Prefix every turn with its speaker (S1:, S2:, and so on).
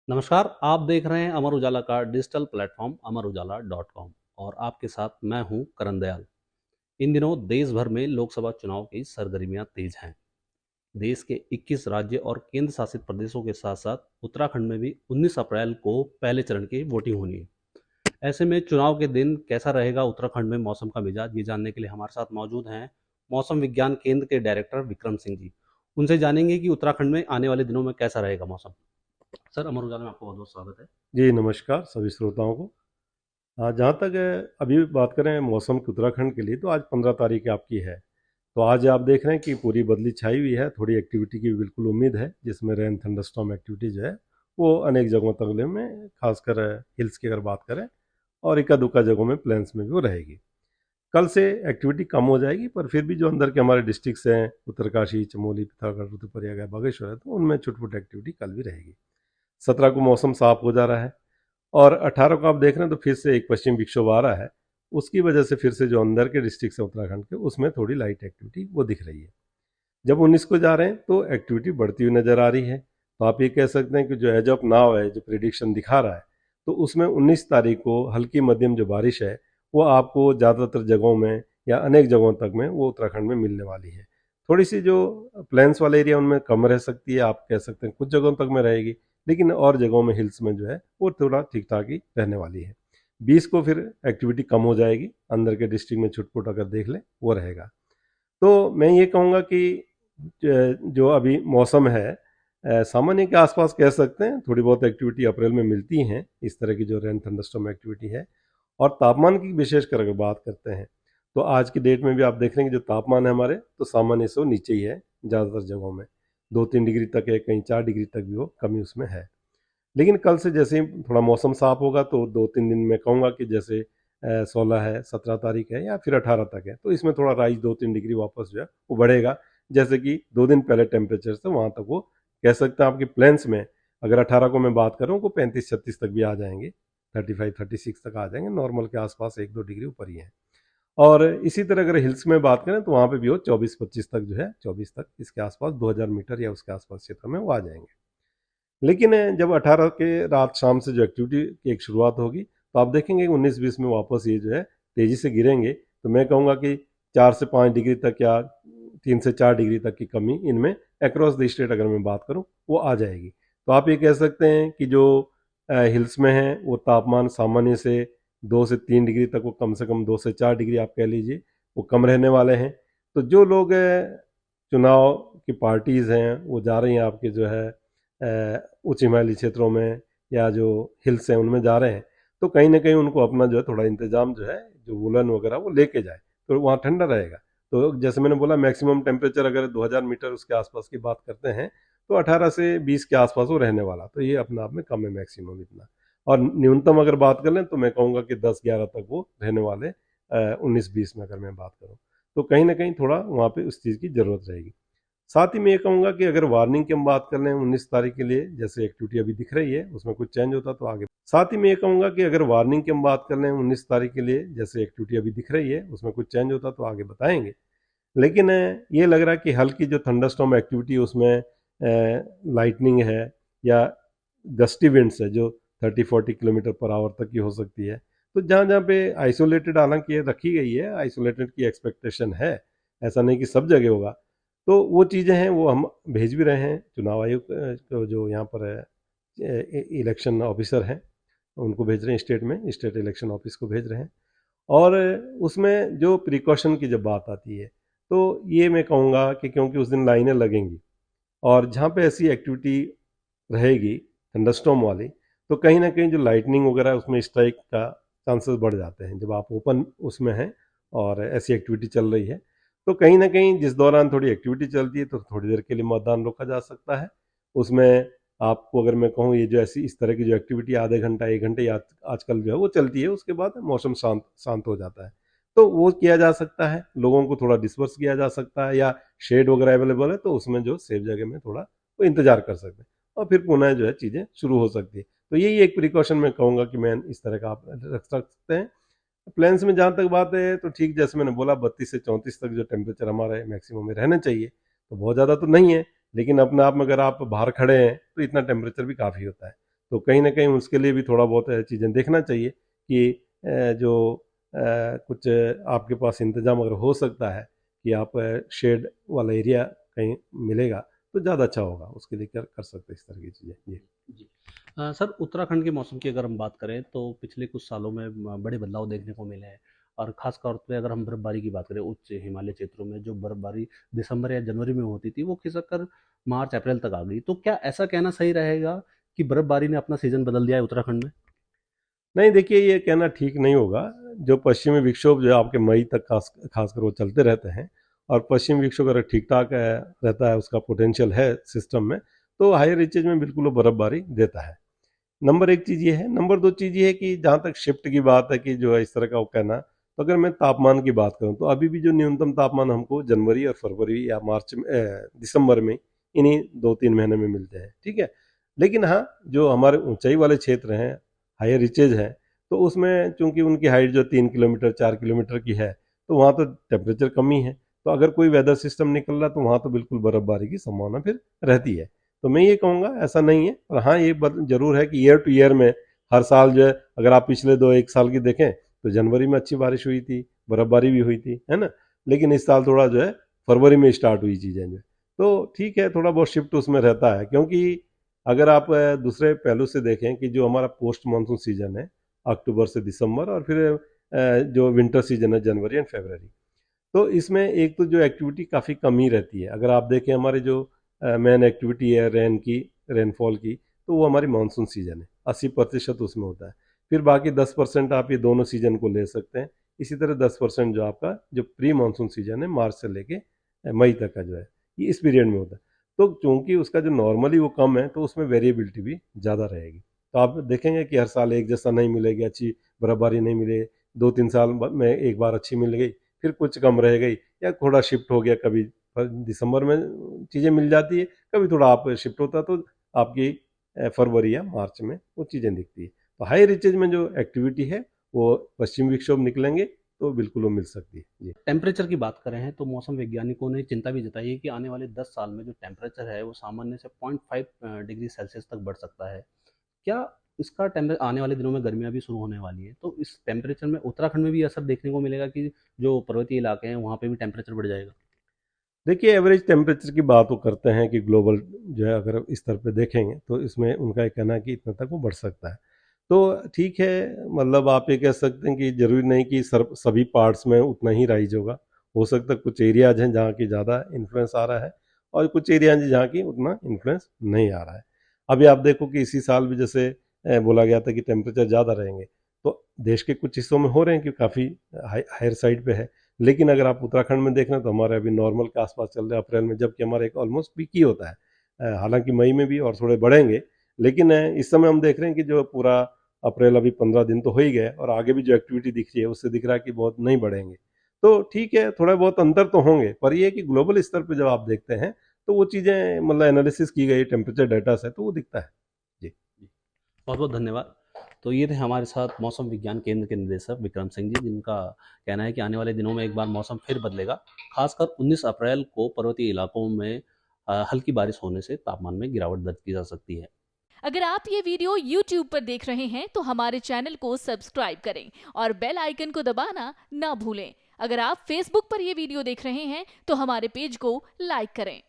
S1: नमस्कार, आप देख रहे हैं अमर उजाला का डिजिटल प्लेटफॉर्म अमरउजाला.com और आपके साथ मैं हूं करण दयाल। इन दिनों देश भर में लोकसभा चुनाव की सरगर्मियां तेज हैं। देश के 21 राज्य और केंद्र शासित प्रदेशों के साथ साथ उत्तराखंड में भी 19 अप्रैल को पहले चरण की वोटिंग होनी है। ऐसे में चुनाव के दिन कैसा रहेगा उत्तराखंड में मौसम का मिजाज, ये जानने के लिए हमारे साथ मौजूद हैं मौसम विज्ञान केंद्र के डायरेक्टर विक्रम सिंह जी। उनसे जानेंगे कि उत्तराखंड में आने वाले दिनों में कैसा रहेगा मौसम। सर, अमर उजाला में आपका बहुत बहुत स्वागत है।
S2: जी नमस्कार सभी श्रोताओं को। हाँ, जहाँ तक अभी बात करें मौसम की उत्तराखंड के लिए, तो आज 15 तारीख आपकी है। तो आज आप देख रहे हैं कि पूरी बदली छाई हुई है, थोड़ी एक्टिविटी की बिल्कुल उम्मीद है, जिसमें रेन थंडरस्टॉर्म एक्टिविटी जो है वो अनेक जगहों तक में, खासकर हिल्स की अगर बात करें, और इक्का दुक्का जगहों में प्लेन्स में भी वो रहेगी। कल से एक्टिविटी कम हो जाएगी, पर फिर भी जो अंदर के हमारे डिस्ट्रिक्ट्स हैं, उत्तरकाशी, चमोली, पिथौरागढ़, रुद्रप्रयाग, बागेश्वर है, तो उनमें छुटपुट एक्टिविटी कल भी रहेगी। 17 को मौसम साफ हो जा रहा है, और 18 को आप देख रहे हैं तो फिर से एक पश्चिम विक्षोभ आ रहा है। उसकी वजह से फिर से जो अंदर के डिस्ट्रिक्ट है उत्तराखंड के, उसमें थोड़ी लाइट एक्टिविटी वो दिख रही है। जब 19 को जा रहे हैं तो एक्टिविटी बढ़ती हुई नजर आ रही है। तो आप ये कह सकते हैं कि जो एज ऑफ नाउ है, जो प्रिडिक्शन दिखा रहा है, तो उसमें 19 तारीख को हल्की मध्यम जो बारिश है वो आपको ज़्यादातर जगहों में या अनेक जगहों तक में वो उत्तराखंड में मिलने वाली है। थोड़ी सी जो प्लेन्स वाले एरिया उनमें कम रह सकती है, आप कह सकते हैं कुछ जगहों तक में रहेगी, लेकिन और जगहों में हिल्स में जो है वो थोड़ा ठीक ठाक ही रहने वाली है। 20 को फिर एक्टिविटी कम हो जाएगी, अंदर के डिस्ट्रिक्ट में छुटपुट अगर देख लें वो रहेगा। तो मैं ये कहूँगा कि जो अभी मौसम है, सामान्य के आसपास कह सकते हैं, थोड़ी बहुत एक्टिविटी अप्रैल में मिलती हैं, इस तरह की जो रेन थंडरस्टॉर्म एक्टिविटी है। और तापमान की विशेषकर अगर बात करते हैं, तो आज की डेट में भी आप देख रहे हैं कि जो तापमान है हमारे, तो सामान्य से वो नीचे ही है ज़्यादातर जगहों में। 2-3 डिग्री तक है, कहीं 4 डिग्री तक भी वो कमी उसमें है। लेकिन कल से जैसे ही थोड़ा मौसम साफ होगा, तो 2-3 दिन में कहूँगा कि जैसे 16 है, 17 तारीख है, या फिर 18 तक है, तो इसमें थोड़ा राइज 2-3 डिग्री वापस जो है वो बढ़ेगा। जैसे कि 2 दिन पहले टेम्परेचर से वहाँ तक वो कह सकते हैं आपकी प्लेन्स में, अगर 18 को मैं बात करूँ तो 35-36 तक भी आ जाएंगे, 35-36 तक आ जाएंगे, नॉर्मल के आसपास 1-2 डिग्री ऊपर ही है। और इसी तरह अगर हिल्स में बात करें तो वहाँ पे भी वो 24-25 तक जो है, 24 तक इसके आसपास 2000 मीटर या उसके आसपास क्षेत्र में वो आ जाएंगे। लेकिन जब 18 के रात शाम से जो एक्टिविटी की एक शुरुआत होगी, तो आप देखेंगे कि 19-20 में वापस ये जो है तेज़ी से गिरेंगे। तो मैं कहूँगा कि 4 से 5 डिग्री तक या 3 से 4 डिग्री तक की कमी इनमें अक्रॉस द स्टेट अगर मैं बात करूँ वो आ जाएगी। तो आप ये कह सकते हैं कि जो हिल्स में है वो तापमान सामान्य से 2 से 3 डिग्री तक, वो कम से कम 2 से 4 डिग्री आप कह लीजिए, वो कम रहने वाले हैं। तो जो लोग चुनाव की पार्टीज़ हैं वो जा रही हैं आपके जो है उच्च हिमालयी क्षेत्रों में या जो हिल्स हैं उनमें जा रहे हैं, तो कहीं ना कहीं उनको अपना जो है थोड़ा इंतजाम जो है, जो वुलन वगैरह वो लेके जाए, तो वहाँ ठंडा रहेगा। तो जैसे मैंने बोला, मैक्सिमम टेम्परेचर अगर 2000 मीटर उसके आसपास की बात करते हैं, तो 18 से 20 के आसपास वो रहने वाला, तो ये अपने आप में कम है मैक्सिमम इतना। और न्यूनतम अगर बात कर लें तो मैं कहूँगा कि 10-11 तक वो रहने वाले, 19-20 में अगर मैं बात करूँ, तो कहीं ना कहीं थोड़ा वहाँ पे उस चीज़ की ज़रूरत रहेगी। साथ ही मैं ये कहूँगा कि अगर वार्निंग की हम बात कर लें 19 तारीख के लिए, जैसे एक्टिविटी अभी दिख रही है उसमें कुछ चेंज होता तो आगे। साथ ही मैं ये कहूँगा कि अगर वार्निंग की हम बात कर लें 19 तारीख के लिए, जैसे एक्टिविटी अभी दिख रही है उसमें कुछ चेंज होता तो आगे बताएंगे। लेकिन ये लग रहा है कि हल्की जो थंडरस्टॉर्म एक्टिविटी उसमें लाइटनिंग है या गस्टी विंड्स है जो 30-40 किलोमीटर पर आवर तक की हो सकती है। तो जहाँ जहाँ पे आइसोलेटेड हालांकि ये रखी गई है, आइसोलेटेड की एक्सपेक्टेशन है, ऐसा नहीं कि सब जगह होगा। तो वो चीज़ें हैं वो हम भेज भी रहे हैं चुनाव आयोग को, जो यहाँ पर इलेक्शन ऑफिसर हैं उनको भेज रहे हैं, स्टेट में स्टेट इलेक्शन ऑफिस को भेज रहे हैं। और उसमें जो प्रिकॉशन की जब बात आती है, तो ये मैं कहूँगा कि क्योंकि उस दिन लाइनें लगेंगी, और जहाँ पे ऐसी एक्टिविटी रहेगी थंडरस्टॉर्म वाली, तो कहीं ना कहीं जो लाइटनिंग वगैरह उसमें स्ट्राइक का चांसेस बढ़ जाते हैं जब आप ओपन उसमें हैं और ऐसी एक्टिविटी चल रही है। तो कहीं ना कहीं जिस दौरान थोड़ी एक्टिविटी चलती है तो थोड़ी देर के लिए मतदान रोका जा सकता है। उसमें आपको अगर मैं कहूँ, ये जो ऐसी इस तरह की जो एक्टिविटी आधे घंटा 1 घंटे या आजकल जो है वो चलती है, उसके बाद मौसम शांत शांत हो जाता है, तो वो किया जा सकता है। लोगों को थोड़ा डिस्पर्स किया जा सकता है, या शेड वगैरह अवेलेबल है तो उसमें जो सेफ जगह में थोड़ा वो इंतजार कर सकते हैं, और फिर पुनः जो है चीज़ें शुरू हो सकती है। तो यही एक प्रिकॉशन मैं कहूँगा कि मैं इस तरह का आप रख सकते हैं। प्लेन्स में जहाँ तक बात है, तो ठीक जैसे मैंने बोला 32 से 34 तक जो टेम्परेचर हमारे मैक्सिमम में रहना चाहिए, तो बहुत ज़्यादा तो नहीं है, लेकिन अपने आप में अगर आप बाहर खड़े हैं तो इतना टेम्परेचर भी काफ़ी होता है। तो कहीं ना कहीं उसके लिए भी थोड़ा बहुत चीज़ें देखना चाहिए कि जो कुछ आपके पास इंतजाम अगर हो सकता है कि आप शेड वाला एरिया कहीं मिलेगा तो ज़्यादा अच्छा होगा, उसके लिए कर सकते हैं इस तरह की चीज़ें जी।
S1: जी। सर, उत्तराखंड के मौसम की अगर हम बात करें तो पिछले कुछ सालों में बड़े बदलाव देखने को मिले हैं, और ख़ास तौर पे अगर हम बर्फ़बारी की बात करें, उच्च हिमालय क्षेत्रों में जो बर्फ़बारी दिसंबर या जनवरी में होती थी वो खिसक कर मार्च अप्रैल तक आ गई। तो क्या ऐसा कहना सही रहेगा कि बर्फ़बारी ने अपना सीज़न बदल दिया है उत्तराखंड में?
S2: नहीं देखिए, ये कहना ठीक नहीं होगा। जो पश्चिमी विक्षोभ जो है आपके मई तक खासकर वो चलते रहते हैं, और पश्चिमी विक्षोभ अगर ठीक ठाक रहता है, उसका पोटेंशियल है सिस्टम में, तो हायर रीचेज में बिल्कुल वो बर्फबारी देता है। नंबर एक चीज़ ये है। नंबर दो चीज़ ये है कि जहाँ तक शिफ्ट की बात है कि जो है इस तरह का वो कहना, तो अगर मैं तापमान की बात करूँ तो अभी भी जो न्यूनतम तापमान हमको जनवरी और फरवरी या मार्च में दिसंबर में इन्हीं 2-3 महीने में मिलते हैं, ठीक है। लेकिन हाँ, जो हमारे ऊंचाई वाले क्षेत्र हैं, हायर रिचेज हैं, तो उसमें चूंकि उनकी हाइट जो 3 किलोमीटर 4 किलोमीटर की है, तो वहाँ तो टेम्परेचर कम ही है। तो अगर कोई वेदर सिस्टम निकल रहा है तो वहाँ तो बिल्कुल बर्फबारी की संभावना फिर रहती है। तो मैं ये कहूँगा ऐसा नहीं है, और हाँ ये जरूर है कि ईयर टू ईयर में हर साल जो है, अगर आप पिछले 2-1 साल की देखें तो जनवरी में अच्छी बारिश हुई थी, बर्फबारी भी हुई थी, है ना। लेकिन इस साल थोड़ा जो है फरवरी में स्टार्ट हुई चीज़ें जो है, तो ठीक है, थोड़ा बहुत शिफ्ट उसमें रहता है। क्योंकि अगर आप दूसरे पहलू से देखें कि जो हमारा पोस्ट मानसून सीजन है अक्टूबर से दिसंबर, और फिर जो विंटर सीजन है जनवरी एंड फरवरी, तो इसमें एक तो जो एक्टिविटी काफ़ी कम ही रहती है। अगर आप देखें हमारे जो मेन एक्टिविटी है रेनफॉल की, तो वो हमारी मानसून सीजन है, 80% उसमें होता है। फिर बाकी 10% आप ये दोनों सीजन को ले सकते हैं। इसी तरह 10% जो आपका जो प्री मानसून सीजन है मार्च से लेके मई तक का जो है, ये इस पीरियड में होता है। तो चूंकि उसका जो नॉर्मली वो कम है, तो उसमें वेरिएबिलिटी भी ज़्यादा रहेगी। तो आप देखेंगे कि हर साल एक जैसा नहीं मिलेगी, अच्छी बर्फबारी नहीं मिले, 2-3 साल में एक बार अच्छी मिल गई, फिर कुछ कम रह गई, या थोड़ा शिफ्ट हो गया, कभी दिसंबर में चीज़ें मिल जाती है, कभी थोड़ा आप शिफ्ट होता है, तो आपकी फरवरी या मार्च में वो चीज़ें दिखती है। तो हाई रिचेज में जो एक्टिविटी है वो पश्चिमी विक्षोभ निकलेंगे तो बिल्कुल वो मिल सकती है जी।
S1: टेम्परेचर की बात करें हैं तो मौसम वैज्ञानिकों ने चिंता भी जताई है कि आने वाले 10 साल में जो टेम्परेचर है वो सामान्य से 0.5 डिग्री सेल्सियस तक बढ़ सकता है। क्या इसका टेम्परे आने वाले दिनों में गर्मियाँ भी शुरू होने वाली हैं, तो इस टेम्परेचर में उत्तराखंड में भी असर देखने को मिलेगा कि जो पर्वतीय इलाके हैं वहाँ पे भी टेम्परेचर बढ़ जाएगा?
S2: देखिए, एवरेज टेम्परेचर की बात वो करते हैं कि ग्लोबल जो है अगर इस तरह पे देखेंगे तो इसमें उनका ये कहना है कि इतना तक वो बढ़ सकता है। तो ठीक है, मतलब आप ये कह सकते हैं कि ज़रूरी नहीं कि सभी पार्ट्स में उतना ही राइज होगा। हो सकता है कुछ एरियाज हैं जहाँ की ज़्यादा इन्फ्लुएंस आ रहा है, और कुछ एरियाज हैं जहाँ की उतना इन्फ्लुएंस नहीं आ रहा है। अभी आप देखो कि इसी साल भी जैसे बोला गया था कि टेम्परेचर ज़्यादा रहेंगे, तो देश के कुछ हिस्सों में हो रहे हैं कि काफ़ी हायर साइड पे है। लेकिन अगर आप उत्तराखंड में देख रहे हैं तो हमारे अभी नॉर्मल के आसपास चल रहे हैं अप्रैल में, जबकि हमारा एक ऑलमोस्ट पीक ही होता है। हालांकि मई में भी और थोड़े बढ़ेंगे, लेकिन इस समय हम देख रहे हैं कि जो पूरा अप्रैल अभी 15 दिन तो हो ही गए, और आगे भी जो एक्टिविटी दिख रही है उससे दिख रहा है कि बहुत नहीं बढ़ेंगे। तो ठीक है, थोड़ा बहुत अंतर तो होंगे, पर ये है कि ग्लोबल स्तर पर जब आप देखते हैं तो वो चीज़ें मतलब एनालिसिस की गई टेम्परेचर डाटा से, तो वो दिखता है जी।
S1: बहुत बहुत धन्यवाद। तो ये थे हमारे साथ मौसम विज्ञान केंद्र के निदेशक विक्रम सिंह जी, जिनका कहना है कि आने वाले दिनों में एक बार मौसम फिर बदलेगा। खासकर 19 अप्रैल को पर्वतीय इलाकों में हल्की बारिश होने से तापमान में गिरावट दर्ज की जा सकती है।
S3: अगर आप ये वीडियो YouTube पर देख रहे हैं तो हमारे चैनल को सब्सक्राइब करें और बेल आइकन को दबाना ना भूलें। अगर आप Facebook पर ये वीडियो देख रहे हैं तो हमारे पेज को लाइक करें।